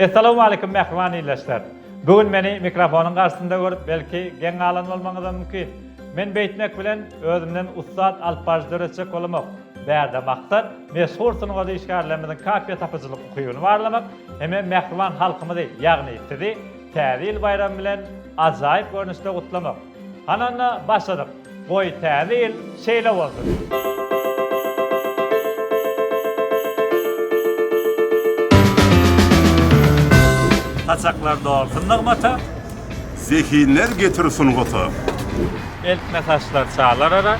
Assalamu alaykum mehman iyleşler. Bugün meni mikrofonun karşısında görüp belki gen alan olmaňyza mümkin. Men beýtmek bilen özümden ustad alpajdyryçy bolmak, bärde maksat meşhur işgärlerimizin kafiýe tapyjylyk okuýuny barlamak, heme mehman halkymyzy, ýagny sizi Täze bayram bilen ajaýyp görnüşde gutlamak. Hananna başladyk. Goý täze ýyl şeýle bolsun. Kaçaklar doğursun nığmata. Zehinler getirsin gota. Eltme taşlar çağlar ara.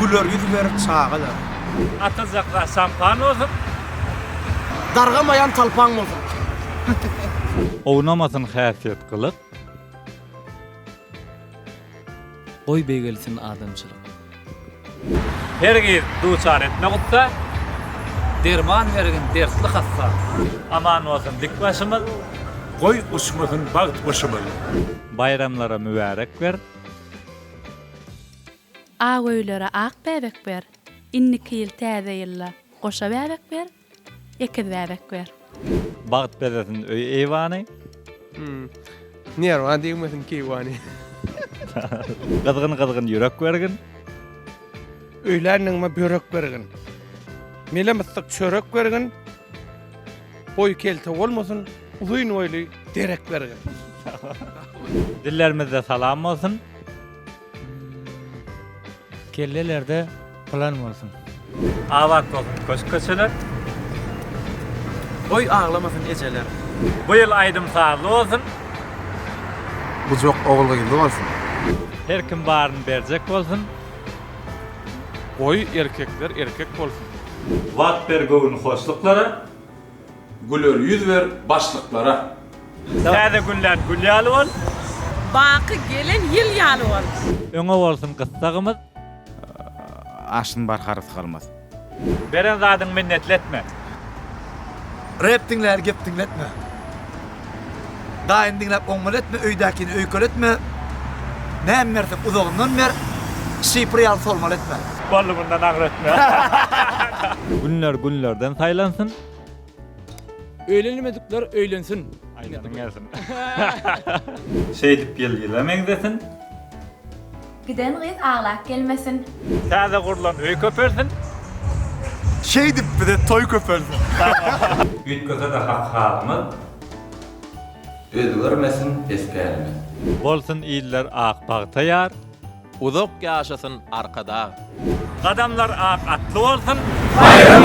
Gülör yüz verip çağılar. Atacaklar şampan olsun. Dargamayan talpan olsun. Oynamasın häsiýet kılık. Oy beýgelsin adamçylyk. Hergiz duçar etme gutsa. Derman bergin dersli hassa. Aman olsun dik başımız. Koy uçmasın bağıt başımı. Bayramlara mübarek ver. Ağöylere ak bebek ber. İnniki yıl täze ýylla goşa bebek ber. Ekiz bebek ber. Bağıt bezesin öy eyvany. Niyar diýmesin ki wani. Gızgın yürek vergin. Öýlerniňme börek bergin. Mele mıstık çörek bergin. Boy kelte olmasın. Uzun oýly derek bergin. Dillerimize salam olsun. Kellelerde plan bolsun. Awak olsun köşköçüler. Oy ağlamasın eceler. Bu yıl aydım sağlı olsun. Bu çok oğulga geldi olsun. Her kim barını berjek bolsun. Boy erkekler erkek bolsun. Vat bergöwün hoşluklara. Gülör yüz ver başlıklara. Täze günler gülýaly bol. Bakı gelen yıl yalı var. Öňe bolsun kıssagymyz. Aşın barkarız kalmaz. Beren zadyň minnetletme. Rap dinler, gep dinletme. Daim dinlep oňmal etme, öýdäkini öýkel etme. Näme mersek uzagyndan mer, şipriyal solmal etme. Bolly bundan agretme. Günlerden saylansın. Öýlenmedikler öýlensin. Aynadan gelsin. Şey dip ýylemeňdesin. Giden gyz ağlak gelmesin. Täze gurulan öý köpersin. Şey dip bir de toy köperdi. Güýtgöze de hak halymyz. Özgörmesin, eskerme. Bolsun iller ak bagta ýar. Uzak ýaşasın arkada. Adamlar ak atly bolsun. Bayram